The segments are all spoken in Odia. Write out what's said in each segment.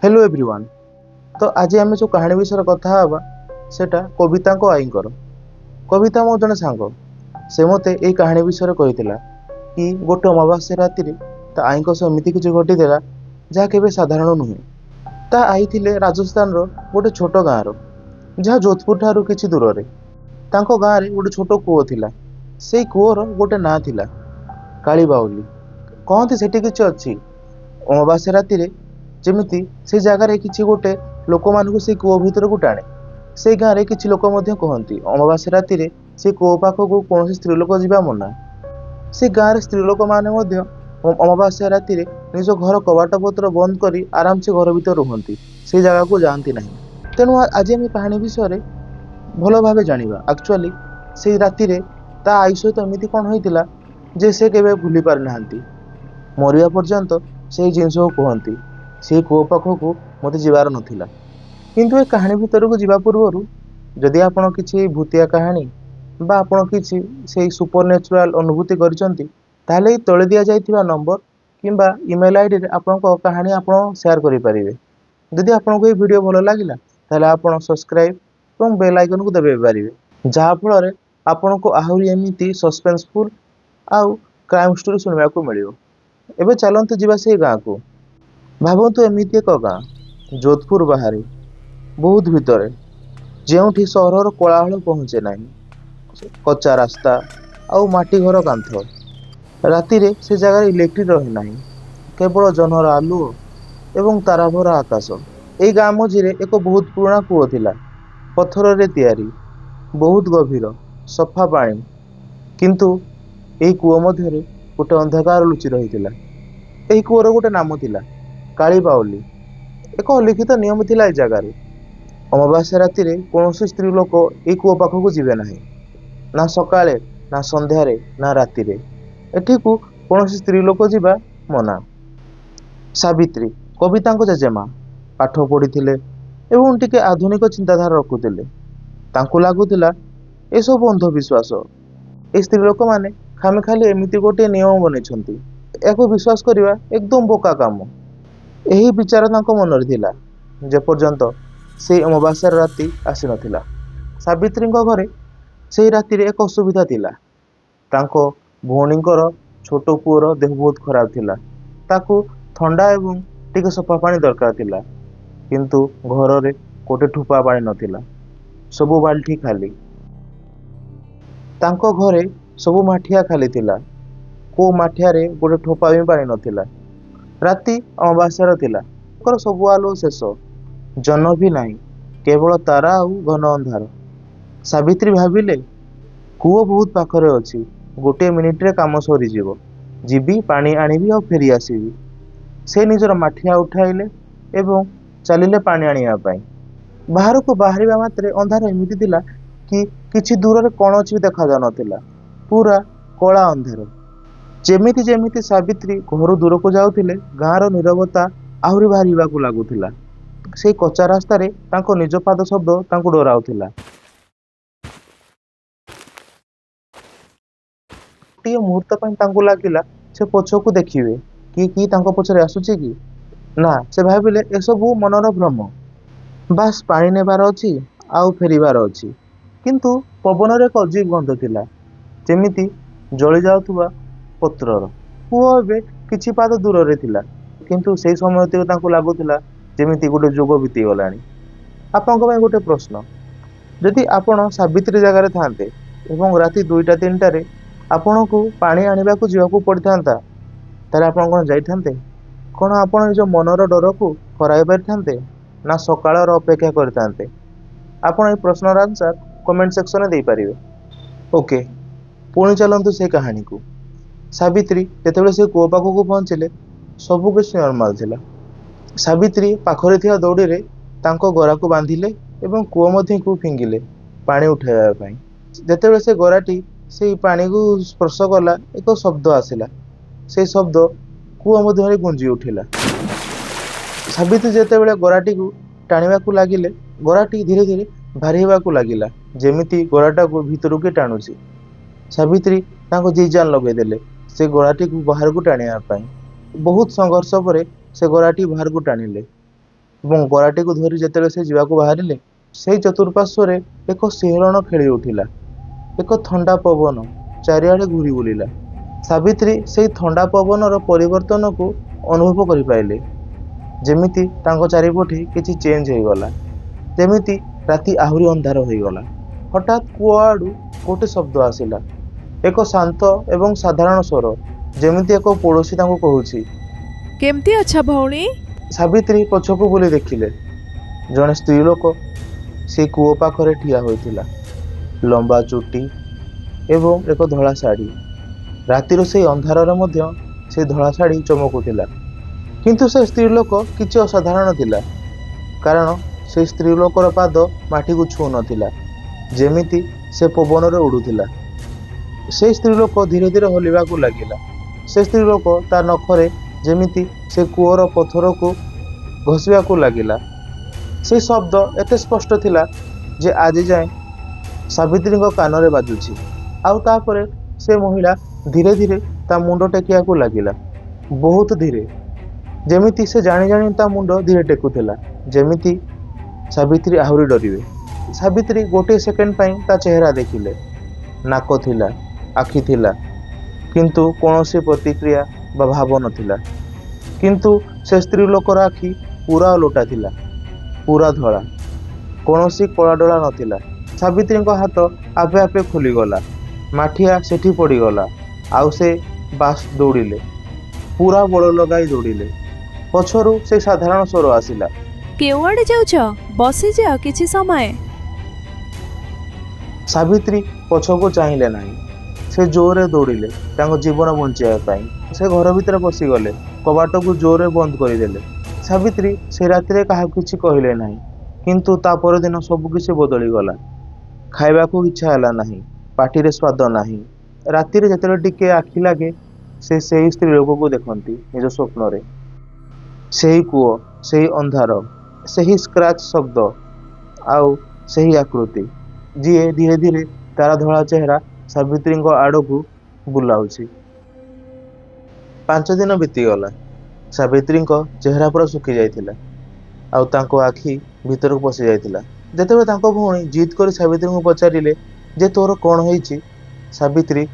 Hello everyone. तो आज आम जो कहानी विषय कथा हवा सेटा कविता आईकर। कविता मो जने सांग से मते ये कहानी विषय कही कि गोटे अमावास्या राति ता आई एमती किसी घटीला जहाँ केवे साधारण नुहे। ता आई थिले राजस्थान रो गोटे छोट गाँव जहाँ जोधपुर ठारू किछि दूर रे तांको गाँव रे गोटे छोट कूओ थिला। से कूओर गोटे ना थिला काली बाउली। कहती सेठी किछि अछि अमावास्या राति जमिति से जगार किसी गोटे लोक मान से कूओ भीतर को टाणे। से गाँव में किसी लोक कहती अमावास्या राति से कूओ पाखक कौन स्त्री लोक जावा मना। से गाँव स्त्री लोक मैंने अमावास्या राति निज घर कबाट पत्र बंद कर आराम से घर भीतर रुहति से जगह को जाती ना। तेणु आज आम कहानी विषय भल भाव जाना एक्चुअली से राति ता आई सहित एमती कौन होता जे से केवे भूली पारि ना मरिया पर्यंत से जिनस कहती से कूओ पाखक मत जीवार नाला। किंतु ए कहानी भितर को जीवा पूर्व जदि आपण किसी भूतिया कहानी बा आपण किसी से सुपर नेचुरल अनुभूति करछंती ताले तळे दिया जाइथिबा नंबर किंबा ईमेल आईडी रे आपण कहानी आपण शेयर करि परिबे। जदि आपण को ए वीडियो भलो लागिला ताले आपण सब्सक्राइब एवं बेल आइकन को दबाइ परिबे जहा फल रे आपण को आहुरी एमिति सस्पेंसफुल आउ क्राइम स्टोरी सुनबा को मिलियो। एबे चलंतु जीवा से गाँ को। भावतु एमती एक गाँ जोधपुर बाहर बहुत भितर जो सहर कोलाहल पहुँचे ना। कच्चा रास्ता आउ माटी घर कांथ राति से जगह इलेक्ट्रिक रहे ना केवल जनर आलुओ एवं ताराभरा आकाश। ए गाँ मझे एक बहुत पुराना कूओ थिला पत्थर रे तैयारी बहुत गभीर सफा पानी। किंतु यही कूओ मध्य गोटे अंधकार लुचि रही। कूओर गोटे नाम थिला काली बाउली। एक अलिखित नियम थिला ए जगार अमावास्या राति कौन स्त्री लोक ये कूओ पाखक जीवे ना ना सकाळे ना संध्यारे ना राति एठी को कौन स्त्री लोक जीवा मना। सावित्री कविता जेजेमा पाठ पढ़ी एवं टिके आधुनिक चिंताधारा रखुले। तांकु लागुला ए सब अंधविश्वास ए स्त्री लोक माने खामे खाली एमती गोटे नियम बनई या विश्वास करवा एकदम बोका काम। यही विचार मन थिला जेपर्यंत से अमावास्या राति आसी नथिला। सावित्री घरे से राति एक असुविधा थिला। तांको भौणीकर छोट पुओर देह बहुत खराब थिला। ताकू ठंडा एवं टिके सफा पानी दरकार थिला। किंतु घर रे कोटे ठुपा पानी नथिला सबु बाल्टी खाली। तांको घरे सबु माठिया खाली थिला को माठिया रे गोटे ठोपा भी पानी नथिला। राति अमावास्या थिला सबु आलो शेष जन भी नहीं केवल तारा आउ घन अंधार। सावित्री भाविले कूओ बहुत पाखरे अछि गोटे मिनिट रे काम सरी जीवी पानी आनिबी और फेरी आसीबी। से निजर माठिया उठाइले एवं चलिले पानी आनिया पाई। बाहर को बाहरिबा मात्रे अंधार एमिति थिला कि किछि दूर रे कोन अछि देखा जा नथिला पूरा कला अंधार। जेमिति जेमिति सावित्री घर दूर को जाउथिले गाँर नीरवता आहुरी बाहरिबा को लागुथिला। से कच्चा रास्ता रे तांको निज पाद शब्द तांको डराउथिला। टिए मुहूर्त पई तांको लागिला से पछको देखिबे कि तांको पछरे आसुची कि ना। से भाबिले ए सब मनर भ्रम बास पानी नेबार अछि आउ फेरिबार अछि। किंतु पवन रे एक अजीब गंध थिला जेमिति जळी जाउथुबा पत्रर। कूओ एबे किछि पाद दूर रे थिला किंतु से समय तांको लागुथिला जेमिति गोटे जुग बीती गलानी। आपनको ପାଇଁ गोटे प्रश्न जदि आपण सावित्री जगार थांते एवं राति 2टा 3टा रे आपण को पानी आनिबा को जीवा को पड़िथांता ताले आपण कोन जाइथांते कोन आपण निज मनर डर को हराई परिथांते ना सकाळर अपेक्षा करथांते। आपण ए प्रश्नर आंसर कमेंट सेक्शन में दे पारिबे। ओके पुणी चलंतु से कहानी को। सावित्री जेतेबेले से कूओ पाखक पहुंचले सबु किछ नॉर्मल थिला। सावित्री पाखरे थिया दौड़ी रे तांको गरा को बांधिले एवं कूओ मध्य को फिंगिले पानी उठाइबा पई। जेतेबेले से गराटी से पानी को स्पर्श कला एक शब्द आसिला। से शब्द कूओ मध्य रे गुंजी उठिला। सावित्री जेतेबेले गराटी को टाणिबा को लागिले गराटी धीरे धीरे भारी होबा को लागिला जेमिति गराटा को भीतर के टाणुची। सावित्री तांको जी जान लगे देले से गराटी को बाहर को टाणिबा पई। बहुत संघर्ष पर से गराटी बाहर को टाणिले ଏବଂ ଗରାଟିକୁ ଧରି ଯେତେବେଳେ ସେ ଯିବାକୁ ବାହାରିଲେ, ସେଇ ଚତୁଃପାର୍ଶ୍ୱରେ ଏକ ଶିହରଣ ଖେଳି ଉଠିଲା। ଏକ ଥଣ୍ଡା ପବନ ଚାରିଆଡ଼େ ଘୂରି ବୁଲିଲା। ସାବିତ୍ରୀ ସେଇ ଥଣ୍ଡା ପବନର ପରିବର୍ତ୍ତନକୁ ଅନୁଭବ କରିପାରିଲେ। ଯେମିତି ତାଙ୍କ ଚାରିପଟେ କିଛି ଚେଞ୍ଜ ହେଇଗଲା, ଯେମିତି ରାତି ଆହୁରି ଅନ୍ଧାର ହୋଇଗଲା। ହଠାତ୍ କୂଅ ଆଡ଼ୁ ଗୋଟେ ଶବ୍ଦ ଆସିଲା, ଏକ ଶାନ୍ତ ଏବଂ ସାଧାରଣ ସ୍ୱର, ଯେମିତି ଏକ ପଡ଼ୋଶୀ ତାଙ୍କୁ କହୁଛି, କେମିତି ଅଛ ଭଉଣୀ? ସାବିତ୍ରୀ ପଛକୁ ବୁଲି ଦେଖିଲେ, ଜଣେ ସ୍ତ୍ରୀ ଲୋକ ସେ କୂଅ ପାଖରେ ଠିଆ ହୋଇଥିଲା। ଲମ୍ବା ଚୁଟି ଏବଂ ଏକ ଧଳା ଶାଢ଼ୀ। ରାତିର ସେଇ ଅନ୍ଧାରରେ ମଧ୍ୟ ସେ ଧଳା ଶାଢ଼ୀ ଚମକୁଥିଲା। କିନ୍ତୁ ସେ ସ୍ତ୍ରୀ ଲୋକ କିଛି ଅସାଧାରଣ ଥିଲା, କାରଣ ସେ ସ୍ତ୍ରୀ ଲୋକର ପାଦ ମାଟିକୁ ଛୁଁ ନଥିଲା, ଯେମିତି ସେ ପବନରେ ଉଡୁଥିଲା। ସେ ସ୍ତ୍ରୀ ଲୋକ ଧୀରେ ଧୀରେ ହଲିବାକୁ ଲାଗିଲା। ସେ ସ୍ତ୍ରୀ ଲୋକ ତା ନଖରେ ଯେମିତି ସେ କୂଅର ପଥରକୁ ଘଷିବାକୁ ଲାଗିଲା। ସେ ଶବ୍ଦ ଏତେ ସ୍ପଷ୍ଟ ଥିଲା ଯେ ଆଜି ଯାଏଁ ସାବିତ୍ରୀଙ୍କ କାନରେ ବାଜୁଛି। ଆଉ ତାପରେ ସେ ମହିଳା ଧୀରେ ଧୀରେ ତା ମୁଣ୍ଡ ଟେକିବାକୁ ଲାଗିଲା, ବହୁତ ଧୀରେ, ଯେମିତି ସେ ଜାଣି ଜାଣି ତା ମୁଣ୍ଡ ଧୀରେ ଟେକୁଥିଲା, ଯେମିତି ସାବିତ୍ରୀ ଆହୁରି ଡରିବେ। ସାବିତ୍ରୀ ଗୋଟିଏ ସେକେଣ୍ଡ ପାଇଁ ତା ଚେହେରା ଦେଖିଲେ। ନାକ ଥିଲା, ଆଖି ଥିଲା, କିନ୍ତୁ କୌଣସି ପ୍ରତିକ୍ରିୟା ବା ଭାବ ନଥିଲା। କିନ୍ତୁ ସେ ସ୍ତ୍ରୀ ଲୋକର ଆଖି ପୁରା ଓଲଟା ଥିଲା, ପୁରା ଧଳା, କୌଣସି କଳାଡୋଳା ନଥିଲା। ସାବିତ୍ରୀଙ୍କ ହାତ ଆପେ ଆପେ ଖୋଲିଗଲା, ମାଠିଆ ସେଠି ପଡ଼ିଗଲା, ଆଉ ସେ ବାସ୍ ଦୌଡ଼ିଲେ, ପୁରା ବଳ ଲଗାଇ ଦୌଡ଼ିଲେ। ପଛରୁ ସେ ସାଧାରଣ ସ୍ୱର ଆସିଲା, କେଉଁଆଡ଼େ ଯାଉଛ? ବସିଯାଅ କିଛି ସମୟ। ସାବିତ୍ରୀ ପଛକୁ ଚାହିଁଲେ ନାହିଁ। ସେ ଜୋରରେ ଦୌଡ଼ିଲେ ତାଙ୍କ ଜୀବନ ବଞ୍ଚାଇବା ପାଇଁ। ସେ ଘର ଭିତରେ ପଶିଗଲେ, କବାଟକୁ ଜୋରରେ ବନ୍ଦ କରିଦେଲେ। ସାବିତ୍ରୀ ସେ ରାତିରେ କାହାକୁ କିଛି କହିଲେ ନାହିଁ, କିନ୍ତୁ ତା ପରଦିନ ସବୁକିଛି ବଦଳିଗଲା। ଖାଇବାକୁ ଇଚ୍ଛା ହେଲା ନାହିଁ, ପାଟିରେ ସ୍ୱାଦ ନାହିଁ। ରାତିରେ ଯେତେବେଳେ ଟିକେ ଆଖି ଲାଗେ, ସେ ସେହି ସ୍ତ୍ରୀ ଲୋକକୁ ଦେଖନ୍ତି ନିଜ ସ୍ୱପ୍ନରେ। ସେହି କୂଅ, ସେହି ଅନ୍ଧାର, ସେହି ସ୍କ୍ରାଚ୍ ଶବ୍ଦ, ଆଉ ସେହି ଆକୃତି, ଯିଏ ଧୀରେ ଧୀରେ ତାର ଧଳା ଚେହେରା ସାବିତ୍ରୀଙ୍କ ଆଡ଼କୁ ବୁଲାଉଛି। 5 ଦିନ ବିତିଗଲା। ସାବିତ୍ରୀଙ୍କ ଚେହେରା ପୁରା ଶୁଖି ଯାଇଥିଲା, ଆଉ ତାଙ୍କ ଆଖି ଭିତରକୁ ପଶି ଯାଇଥିଲା। ଯେତେବେଳେ ତାଙ୍କ ଭଉଣୀ ଜିଦ୍ କରି ସାବିତ୍ରୀଙ୍କୁ ପଚାରିଲେ ଯେ ତୋର କ'ଣ ହେଇଛି, ସାବିତ୍ରୀ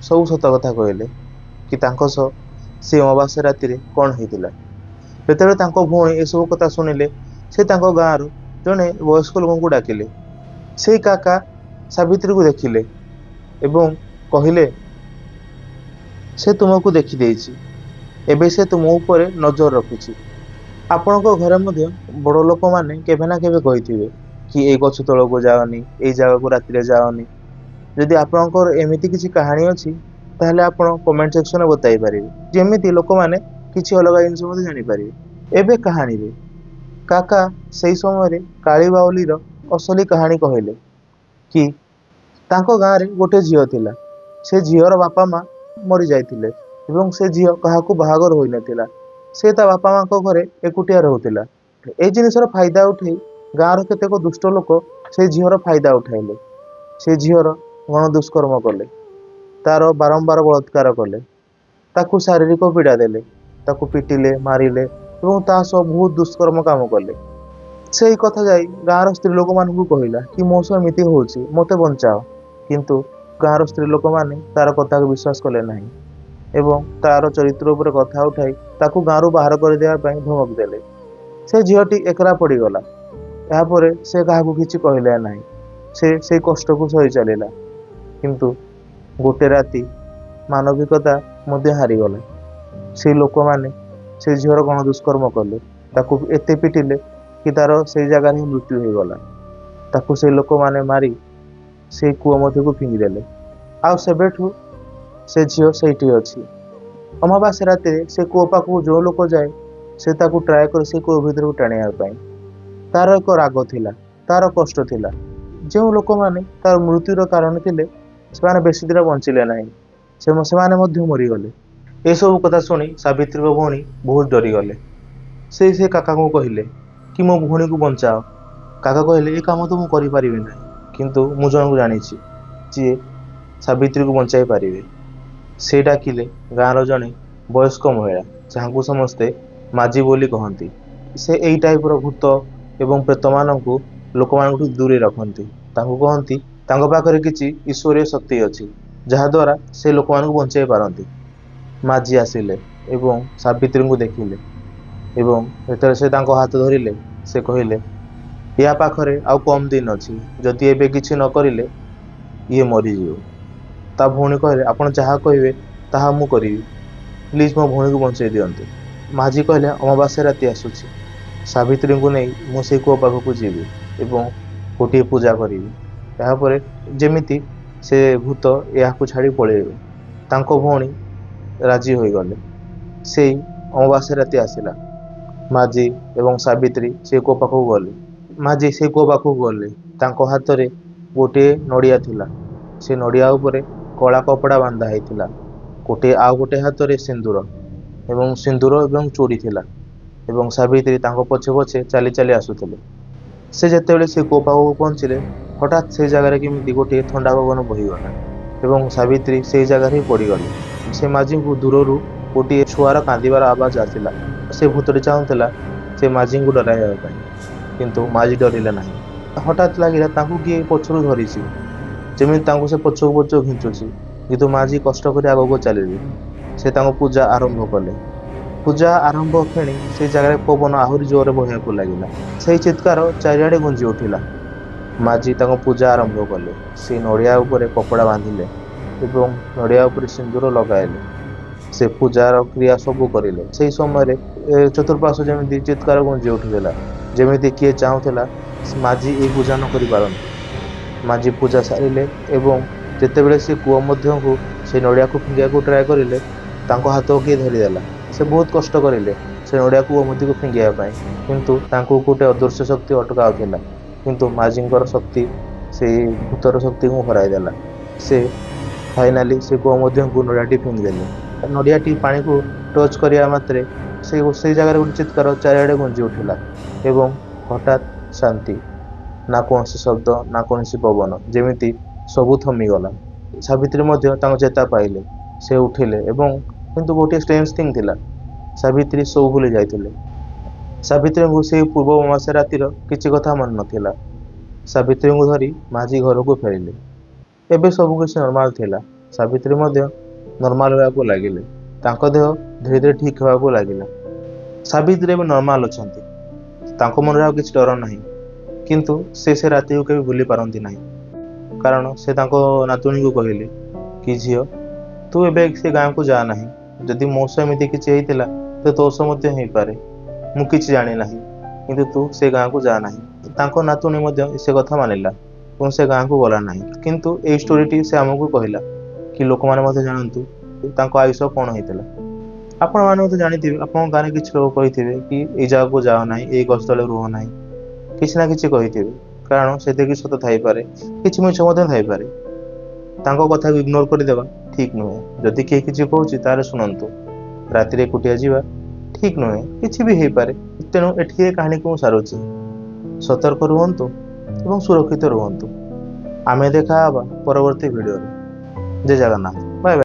ସବୁ ସତ କଥା କହିଲେ କି ତାଙ୍କ ସହ ସେ ଅମାବାସ୍ୟା ରାତିରେ କ'ଣ ହେଇଥିଲା। ଯେତେବେଳେ ତାଙ୍କ ଭଉଣୀ ଏସବୁ କଥା ଶୁଣିଲେ, ସେ ତାଙ୍କ ଗାଁର ଜଣେ ବୟସ୍କ ଲୋକଙ୍କୁ ଡାକିଲେ। ସେଇ କାକା ସାବିତ୍ରୀକୁ ଦେଖିଲେ ଏବଂ କହିଲେ, ସେ ତୁମକୁ ଦେଖିଦେଇଛି, ଏବେ ସେ ତୁମ ଉପରେ ନଜର ରଖିଛି। ଆପଣଙ୍କ ଘରେ ମଧ୍ୟ ବଡ଼ ଲୋକମାନେ କେବେ ନା କେବେ କହିଥିବେ କି ଏଇ ଗଛ ତଳକୁ ଯାଅନି, ଏଇ ଜାଗାକୁ ରାତିରେ ଯାଅନି। ଯଦି ଆପଣଙ୍କର ଏମିତି କିଛି କାହାଣୀ ଅଛି, ତାହେଲେ ଆପଣ କମେଣ୍ଟ ସେକ୍ସନରେ ବତାଇ ପାରିବେ, ଯେମିତି ଲୋକମାନେ କିଛି ଅଲଗା ଜିନିଷ ମଧ୍ୟ ଜାଣିପାରିବେ। ଏବେ କାହାଣୀରେ କାକା ସେଇ ସମୟରେ କାଳି ବାଉଲିର ଅସଲି କାହାଣୀ କହିଲେ କି ତାଙ୍କ ଗାଁରେ ଗୋଟେ ଝିଅ ଥିଲା। ସେ ଝିଅର ବାପା ମା ମରିଯାଇଥିଲେ ଏବଂ ସେ ଝିଅ କାହାକୁ ବାହାଘର ହୋଇନଥିଲା। ସେ ତା ବାପା ମାଙ୍କ ଘରେ ଏକୁଟିଆ ରହୁଥିଲା। ଏଇ ଜିନିଷର ଫାଇଦା ଉଠାଇ ଗାଁର କେତେକ ଦୁଷ୍ଟ ଲୋକ ସେ ଝିଅର ଫାଇଦା ଉଠାଇଲେ। ସେ ଝିଅର ଗଣ ଦୁଷ୍କର୍ମ କଲେ, ତାର ବାରମ୍ବାର ବଳାତ୍କାର କଲେ, ତାକୁ ଶାରୀରିକ ପୀଡ଼ା ଦେଲେ, ତାକୁ ପିଟିଲେ, ମାରିଲେ ଏବଂ ତା ସହ ବହୁତ ଦୁଷ୍କର୍ମ କାମ କଲେ। ସେଇ କଥା ଯାଇ ଗାଁର ସ୍ତ୍ରୀ ଲୋକମାନଙ୍କୁ କହିଲା କି ମୋ ସହ ଏମିତି ହଉଛି, ମୋତେ ବଞ୍ଚାଅ। କିନ୍ତୁ ଗାଁର ସ୍ତ୍ରୀ ଲୋକମାନେ ତାର କଥାକୁ ବିଶ୍ୱାସ କଲେ ନାହିଁ ଏବଂ ତାର ଚରିତ୍ର ଉପରେ କଥା ଉଠାଇ ତାକୁ ଗାଁରୁ ବାହାର କରିଦେବା ପାଇଁ ଧମକ ଦେଲେ। ସେ ଝିଅଟି ଏକଲା ପଡ଼ିଗଲା। ଏହାପରେ ସେ କାହାକୁ କିଛି କହିଲା ନାହିଁ। ସେ ସେଇ କଷ୍ଟକୁ ସହି ଚାଲିଲା। କିନ୍ତୁ ଗୋଟେ ରାତି ମାନବିକତା ମଧ୍ୟ ହାରିଗଲା। ସେଇ ଲୋକମାନେ ସେ ଝିଅର ଗଣ ଦୁଷ୍କର୍ମ କଲେ, ତାକୁ ଏତେ ପିଟିଲେ କି ତାର ସେଇ ଜାଗାରେ ହିଁ ମୃତ୍ୟୁ ହେଇଗଲା। ତାକୁ ସେଇ ଲୋକମାନେ ମାରି ସେଇ କୂଅ ମଧ୍ୟକୁ ଫିଙ୍ଗିଦେଲେ। ଆଉ ସେବେଠୁ ସେ ଝିଅ ସେଇଠି ଅଛି। ଅମାବାସ୍ୟା ରାତିରେ ସେ କୂଅ ପାଖକୁ ଯେଉଁ ଲୋକ ଯାଏ, ସେ ତାକୁ ଟ୍ରାଏ করে ସେ କୂଅ ଭିତରକୁ ଟାଣିବା ପାଇଁ। ତାର ଏକ ରାଗ ଥିଲା, ତାର କଷ୍ଟ ଥିଲା। ଯେଉଁ ଲୋକମାନେ ତାର ମୃତ୍ୟୁର କାରଣ ଥିଲେ, ସେମାନେ ବେଶୀ ଦିନ ବଞ୍ଚିଲେ ନାହିଁ, ସେମାନେ ମଧ୍ୟ ମରିଗଲେ। ଏସବୁ କଥା ଶୁଣି ସାବିତ୍ରୀଙ୍କ ଭଉଣୀ ବହୁତ ଡରିଗଲେ। ସେ କାକାଙ୍କୁ କହିଲେ କି ମୋ ଭଉଣୀକୁ ବଞ୍ଚାଅ। କାକା କହିଲେ ଏ କାମ ତ ମୁଁ କରିପାରିବି ନାହିଁ, କିନ୍ତୁ ମୁଁ ଜଣଙ୍କୁ ଜାଣିଛି ଯିଏ ସାବିତ୍ରୀକୁ ବଞ୍ଚାଇ ପାରିବେ। ସେ ଡାକିଲେ ଗାଁର ଜଣେ ବୟସ୍କ ମହିଳା, ଯାହାଙ୍କୁ ସମସ୍ତେ ମାଝି ବୋଲି କହନ୍ତି। ସେ ଏଇ ଟାଇପର ଭୂତ ଏବଂ ପ୍ରେତମାନଙ୍କୁ ଲୋକମାନଙ୍କଠୁ ଦୂରେଇ ରଖନ୍ତି। ତାଙ୍କୁ କହନ୍ତି ତାଙ୍କ ପାଖରେ କିଛି ଈଶ୍ୱରୀୟ ଶକ୍ତି ଅଛି, ଯାହାଦ୍ୱାରା ସେ ଲୋକମାନଙ୍କୁ ବଞ୍ଚାଇ ପାରନ୍ତି। ମାଝୀ ଆସିଲେ ଏବଂ ସାବିତ୍ରୀଙ୍କୁ ଦେଖିଲେ ଏବଂ ଯେତେବେଳେ ସେ ତାଙ୍କ ହାତ ଧରିଲେ, ସେ କହିଲେ ୟା ପାଖରେ ଆଉ କମ୍ ଦିନ ଅଛି, ଯଦି ଏବେ କିଛି ନ କରିଲେ ଇଏ ମରିଯିବ। ତା ଭଉଣୀ କହିଲେ ଆପଣ ଯାହା କହିବେ ତାହା ମୁଁ କରିବି, ପ୍ଲିଜ୍ ମୋ ଭଉଣୀକୁ ବଞ୍ଚାଇ ଦିଅନ୍ତୁ। ମାଝୀ କହିଲେ ଅମାବାସ୍ୟା ରାତି ଆସୁଛି, ସାବିତ୍ରୀଙ୍କୁ ନେଇ ମୁଁ ସେଇ କୂଅ ପାଖକୁ ଯିବି ଏବଂ ଗୋଟିଏ ପୂଜା କରିବି। ଏହାପରେ ଯେମିତି ସେ ଭୂତ ଏହାକୁ ଛାଡ଼ି ପଳେଇବେ। ତାଙ୍କ ଭଉଣୀ ରାଜି ହୋଇଗଲେ। ସେଇ ଅମାବାସ୍ୟା ରାତି ଆସିଲା। ମାଝୀ ଏବଂ ସାବିତ୍ରୀ ସେ କୂଅ ପାଖକୁ ଗଲେ। ମାଝୀ ସେ କୂଅ ପାଖକୁ ଗଲେ। ତାଙ୍କ ହାତରେ ଗୋଟିଏ ନଡ଼ିଆ ଥିଲା। ସେ ନଡ଼ିଆ ଉପରେ କଳା କପଡ଼ା ବାନ୍ଧା ହେଇଥିଲା। ଆଉ ଗୋଟେ ହାତରେ ସିନ୍ଦୁର ଏବଂ ଚୁଡ଼ି ଥିଲା ଏବଂ ସାବିତ୍ରୀ ତାଙ୍କ ପଛେ ପଛେ ଚାଲି ଚାଲି ଆସୁଥିଲେ। ସେ ଯେତେବେଳେ ସେ କୂଅ ପାଖକୁ ପହଞ୍ଚିଲେ, ହଠାତ୍ ସେଇ ଜାଗାରେ କେମିତି ଗୋଟିଏ ଥଣ୍ଡା ପବନ ବହିଗଲା ଏବଂ ସାବିତ୍ରୀ ସେଇ ଜାଗାରେ ହିଁ ପଡ଼ିଗଲେ। ସେ ମାଝୀଙ୍କୁ ଦୂରରୁ ଗୋଟିଏ ଛୁଆର କାନ୍ଦିବାର ଆବାଜ ଆସିଲା। ସେ ଭୂତଟି ଚାହୁଁଥିଲା ସେ ମାଝୀଙ୍କୁ ଡରାଇବା ପାଇଁ, କିନ୍ତୁ ମାଝୀ ଡରିଲେ ନାହିଁ। ହଠାତ୍ ଲାଗିଲା ତାଙ୍କୁ କିଏ ପଛରୁ ଧରିଛି, ଯେମିତି ତାଙ୍କୁ ସେ ପଛକୁ ପଛକୁ ଘିଞ୍ଚୁଛି, କିନ୍ତୁ ମାଝୀ କଷ୍ଟ କରି ଆଗକୁ ଚାଲିଲେ। ସେ ତାଙ୍କ ପୂଜା ଆରମ୍ଭ କଲେ। ପୂଜା ଆରମ୍ଭ କ୍ଷଣି ସେଇ ଜାଗାରେ ପବନ ଆହୁରି ଜୋରରେ ବହିବାକୁ ଲାଗିଲା। ସେଇ ଚିତ୍କାର ଚାରିଆଡ଼େ ଗୁଞ୍ଜି ଉଠିଲା। ମାଝୀ ତାଙ୍କ ପୂଜା ଆରମ୍ଭ କଲେ। ସେ ନଡ଼ିଆ ଉପରେ କପଡ଼ା ବାନ୍ଧିଲେ ଏବଂ ନଡ଼ିଆ ଉପରେ ସିନ୍ଦୁର ଲଗାଇଲେ। ସେ ପୂଜାର କ୍ରିୟା ସବୁ କରିଲେ। ସେଇ ସମୟରେ ଚତୁଃପାର୍ଶ୍ୱ ଯେମିତି ଚିତ୍କାର ଗୁଞ୍ଜି ଉଠୁଥିଲା, ଯେମିତି କିଏ ଚାହୁଁଥିଲା ମାଝୀ ଏହି ପୂଜା ନ କରିପାରନ୍ତି। ମାଝୀ ପୂଜା ସାରିଲେ ଏବଂ ଯେତେବେଳେ ସେ କୂଅ ମଧ୍ୟକୁ ସେ ନଡ଼ିଆକୁ ଫିଙ୍ଗିବାକୁ ଟ୍ରାଏ କରିଲେ, ତାଙ୍କ ହାତକୁ କିଏ ଧରିଦେଲା। ସେ ବହୁତ କଷ୍ଟ କରିଲେ ସେ ନଡ଼ିଆକୁ କୂଅ ମଧ୍ୟକୁ ଫିଙ୍ଗିବା ପାଇଁ, କିନ୍ତୁ ତାଙ୍କୁ ଗୋଟେ ଅଦୃଶ୍ୟ ଶକ୍ତି ଅଟକାଉଥିଲା। କିନ୍ତୁ ମାଝୀଙ୍କର ଶକ୍ତି ସେଇ ଭୂତର ଶକ୍ତିକୁ ହରାଇ ଦେଲା। ସେ ଫାଇନାଲି ସେ କୂଅ ମଧ୍ୟକୁ ନଡ଼ିଆଟି ଫିଙ୍ଗିଦେଲେ। ନଡ଼ିଆଟି ପାଣିକୁ ଟଚ୍ କରିବା ମାତ୍ରେ ସେଇ ଜାଗାରେ ଗୋଟେ ଚିତ୍କାର ଚାରିଆଡ଼େ ଗୁଞ୍ଜି ଉଠିଲା ଏବଂ ହଠାତ୍ ଶାନ୍ତି। ନା କୌଣସି ଶବ୍ଦ, ନା କୌଣସି ପବନ, ଯେମିତି ସବୁ ଥମିଗଲା। ସାବିତ୍ରୀ ମଧ୍ୟ ତାଙ୍କ ଚେତା ପାଇଲେ। ସେ ଉଠିଲେ ଏବଂ କିନ୍ତୁ ଗୋଟିଏ ଷ୍ଟ୍ରେଞ୍ଜ ଥିଙ୍ଗ ଥିଲା, ସାବିତ୍ରୀ ସବୁ ଭୁଲି ଯାଇଥିଲେ। ସାବିତ୍ରୀଙ୍କୁ ସେଇ ପୂର୍ବ ଅମାବାସ୍ୟା ରାତିର କିଛି କଥା ମନେ ନଥିଲା। ସାବିତ୍ରୀଙ୍କୁ ଧରି ମାଝୀ ଘରକୁ ଫେରିଲେ। ଏବେ ସବୁ କିଛି ନର୍ମାଲ ଥିଲା। ସାବିତ୍ରୀ ମଧ୍ୟ ନର୍ମାଲ ହେବାକୁ ଲାଗିଲେ। ତାଙ୍କ ଦେହ ଧୀରେ ଧୀରେ ଠିକ୍ ହେବାକୁ ଲାଗିଲା। ସାବିତ୍ରୀ ଏବେ ନର୍ମାଲ ଅଛନ୍ତି। ତାଙ୍କ ମନରେ ଆଉ କିଛି ଡର ନାହିଁ, କିନ୍ତୁ ସେ ରାତିକୁ କେବେ ଭୁଲି ପାରନ୍ତି ନାହିଁ। କାରଣ ସେ ତାଙ୍କ ନାତୁଣୀକୁ କହିଲେ କି ଝିଅ, ତୁ ଏବେ ସେ ଗାଁକୁ ଯା ନାହିଁ। ଯଦି ମୋ ସହ ଏମିତି କିଛି ହେଇଥିଲା ତ ତୋ ସହ ମଧ୍ୟ ହେଇପାରେ। ମୁଁ କିଛି ଜାଣି ନାହିଁ, କିନ୍ତୁ ତୁ ସେ ଗାଁକୁ ଯା ନାହିଁ। ତାଙ୍କ ନାତୁଣୀ ମଧ୍ୟ ସେ କଥା ମାନିଲା ଏବଂ ସେ ଗାଁକୁ ଗଲା ନାହିଁ। କିନ୍ତୁ ଏଇ ଷ୍ଟୋରିଟି ସେ ଆମକୁ କହିଲା କି ଲୋକମାନେ ମଧ୍ୟ ଜାଣନ୍ତୁ ତାଙ୍କ ଆଈ ସହ କ'ଣ ହେଇଥିଲା। ଆପଣମାନେ ମଧ୍ୟ ଜାଣିଥିବେ, ଆପଣଙ୍କ ଗାଁରେ କିଛି ଲୋକ କହିଥିବେ କି ଏଇ ଜାଗାକୁ ଯାଅ ନାହିଁ, ଏଇ ଗଛ ତଳେ ରୁହ ନାହିଁ, କିଛି ନା କିଛି କହିଥିବେ। କାରଣ ସେଥିରେ କିଛି ସତ ଥାଇପାରେ, କିଛି ମିଛ ମଧ୍ୟ ଥାଇପାରେ। ତାଙ୍କ କଥାକୁ ଇଗ୍ନୋର କରିଦେବା ଠିକ୍ ନୁହେଁ। ଯଦି କିଏ କିଛି କହୁଛି ତାହେଲେ ଶୁଣନ୍ତୁ। ରାତିରେ ଏକୁଟିଆ ଯିବା ଠିକ୍ ନୁହେଁ, କିଛି ବି ହେଇପାରେ। ତେଣୁ ଏଠି ଏ କାହାଣୀକୁ ମୁଁ ସାରୁଛି। ସତର୍କ ରୁହନ୍ତୁ ଏବଂ ସୁରକ୍ଷିତ ରୁହନ୍ତୁ। ଆମେ ଦେଖା ହେବା ପରବର୍ତ୍ତୀ ଭିଡ଼ିଓରେ। ଜୟ ଜଗନ୍ନାଥ।